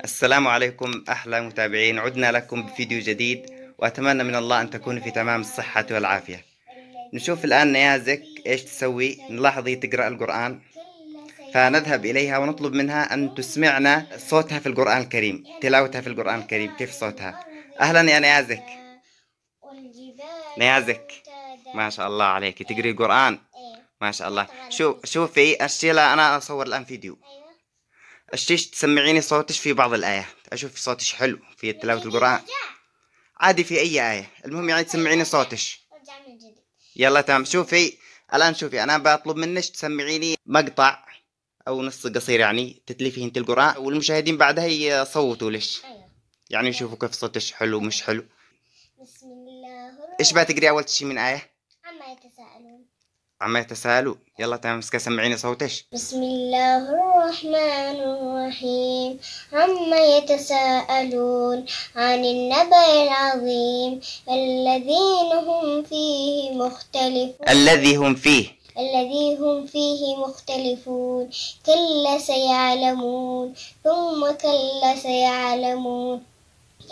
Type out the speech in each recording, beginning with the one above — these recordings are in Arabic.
السلام عليكم أحلى متابعين، عدنا لكم بفيديو جديد، وأتمنى من الله أن تكونوا في تمام الصحة والعافية. نشوف الآن نيازك إيش تسوي. نلاحظ هي تقرأ القرآن، فنذهب إليها ونطلب منها أن تسمعنا صوتها في القرآن الكريم، تلاوتها في القرآن الكريم كيف صوتها. أهلا يا نيازك. نيازك ما شاء الله عليك تقري القرآن ما شاء الله. شوفي الشيء، لا أنا أصور الآن فيديو. الشيش تسمعيني صوتش في بعض الآيات، أشوف صوتش حلو في تلاوة القرآن عادي في أي آية، المهم يعني تسمعيني صوتش. يلا تمام. شوفي الآن، شوفي أنا بطلب منك تسمعيني مقطع أو نص قصير، يعني تتلفي انت القرآن والمشاهدين بعدها يصوتوا ليش، يعني يشوفوا كيف صوتش حلو مش حلو. بسم الله إيش بتقري أول شي من آية؟ عما يتساءلون. عما يتساءلوا. يلا تمام، مسكة سمعيني صوتش. بسم الله الرحمن الرحيم. عما يتساءلون عن النبأ العظيم الذين هم فيه مختلفون. الذي هم فيه مختلفون. كلا سيعلمون ثم كلا سيعلمون.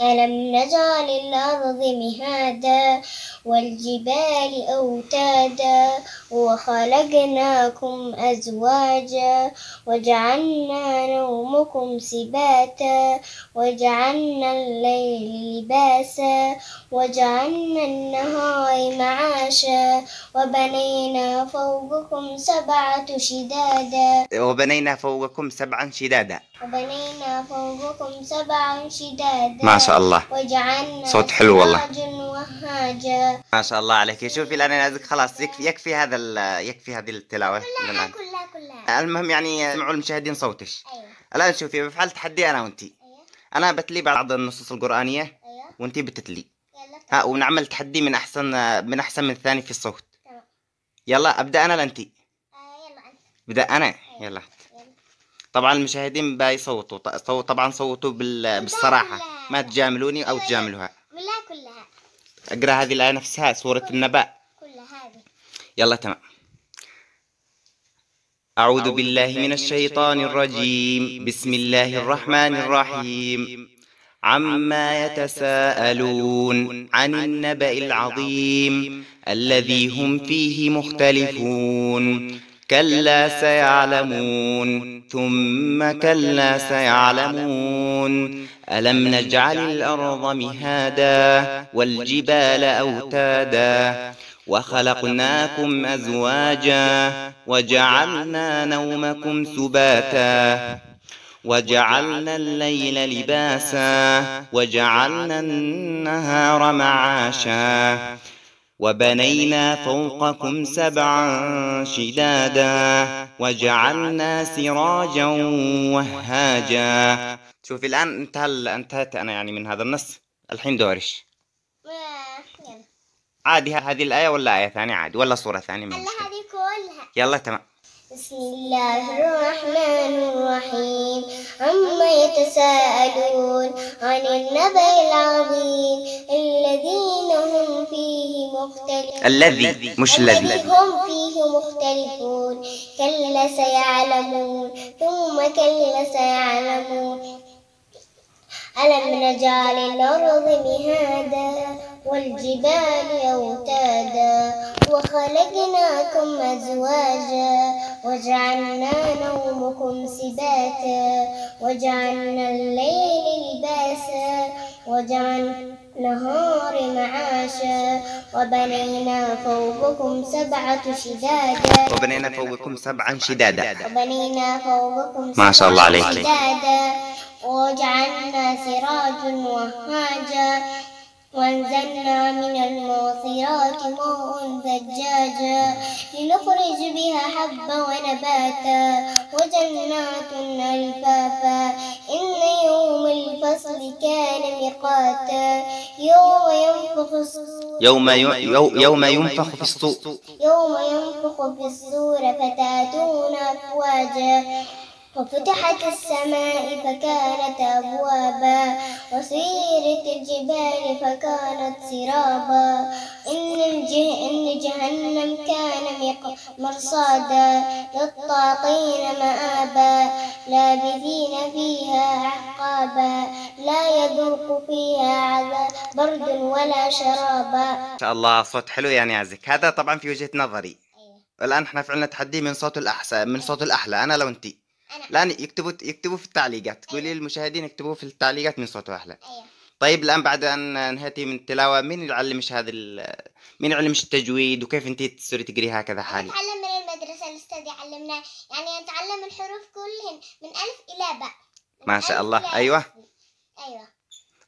ألم نجعل الأرض مهادا والجبال أوتادا وخلقناكم أزواجا وجعلنا نومكم سباتا وجعلنا الليل لباسا وجعلنا النهار معاشا وبنينا فوقكم سبعا شدادا. ما شاء الله، وجعلنا صوت حلو والله. سراجا وهاجا. ما شاء الله عليك. شوفي الآن يا نازك، خلاص يكفي هذا يكفي هذه التلاوة الآن. كلها. المهم يعني يسمعوا المشاهدين صوتش. أيوة. الآن شوفي بفعل تحدي أنا وأنتي. أيوة. أنا بتلي بعض النصوص القرآنية. أيوة. وأنتي بتتلي. يلا. ونعمل تحدي من أحسن من الثاني في الصوت. تمام. يلا أبدأ أنا لأنتي. يلا أنت. بدأ أنا. أيوة. يلا. طبعا المشاهدين بيصوتوا، طبعا صوتوا بالصراحة، ما تجاملوني أو تجاملوها. كلها. أقرأ هذه الآية نفسها، سورة النبأ. كلها هذه. يلا تمام. أعوذ بالله من الشيطان الرجيم. بسم الله الرحمن الرحيم. عما يتساءلون عن النبأ العظيم الذي هم فيه مختلفون. كلا سيعلمون ثم كلا سيعلمون. ألم نجعل الأرض مهادا والجبال أوتادا وخلقناكم أزواجا وجعلنا نومكم سباتا وجعلنا الليل لباسا وجعلنا النهار معاشا وبنينا فوقكم سبعا شدادا وجعلنا سراجا وهاجا. شوفي الآن انتهت أنا يعني من هذا النص. الحين دورش عادي. هذه الآية ولا آية ثانية عادي ولا صورة ثانية؟ هذه كلها. يلا تمام. بسم الله الرحمن الرحيم. عما يتساءلون عن النبأ العظيم الذين هم فيه مختلفون. الذي مش الذي. هم فيه مختلفون. كلا سيعلمون ثم كلا سيعلمون. ألم نجعل الأرض مهادا والجبال أوتادا وخلقناكم أزواجا وجعلنا نومكم سباتا وجعلنا الليل لباسا وجعلنا النهار معاشا وبنينا فوقكم سبعا شدادا. ما شاء الله عليك. وجعلنا سراجا وهاجا وأنزلنا من المعصرات ماء ثجاجا لنخرج بها حبا ونباتا وجنات ألفافا. إن يوم الفصل كان ميقاتا. يوم ينفخ في الصور فتاتون أفواجا وفتحت السماء فكانت أبوابا وسيرت الجبال فكانت سرابا. إن جهنم كان مرصادا للطاغين مآبا لابثين فيها ثوابا لا يذوق فيها عذاب برد ولا شرابا. ما شاء الله، صوت حلو يا نيازك. هذا طبعا في وجهة نظري. أيوة. الآن احنا فعلنا تحدي من صوت الأحسن، من صوت الأحلى، أنا لو أنتي. أنا. الآن يكتبوا في التعليقات، قولي للمشاهدين يكتبوا في التعليقات من صوته أحلى. أيوة. طيب الآن بعد أن انهيتي من التلاوة، مين يعلمش مين يعلمش التجويد وكيف أنتي تصيري تقري هكذا حالي؟ نتعلم من المدرسة، الأستاذ يعلمنا، يعني نتعلم الحروف كلهن من ألف إلى باء. ما شاء الله. أيوة. أيوة.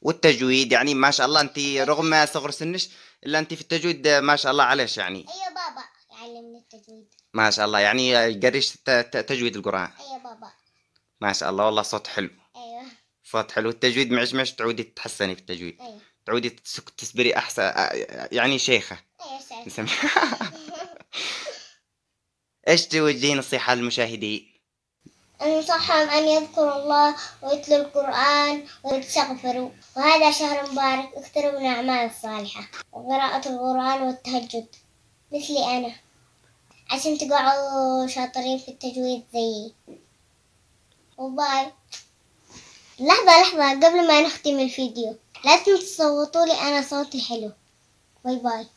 والتجويد يعني ما شاء الله، أنت رغم صغر سنش إلا أنت في التجويد ما شاء الله عليش يعني. أيوة بابا يعلمني التجويد. ما شاء الله، يعني قريش تجويد القرآن. أيوة بابا. ما شاء الله، والله صوت حلو. أيوة. صوت حلو. التجويد معش تعودي تتحسني في التجويد. أيوة. تعودي تصبري أحسن، يعني شيخة. أيوة نسميها. إيش توجهين نصيحة للمشاهدين؟ أنصحهم أن يذكروا الله ويتلوا القرآن ويستغفروا، وهذا شهر مبارك، اكثروا من الأعمال الصالحة وقراءة القرآن والتهجد مثلي أنا، عشان تقعوا شاطرين في التجويد زيي. وباي. لحظة قبل ما نختم الفيديو، لازم تصوتوا لي، أنا صوتي حلو. باي باي.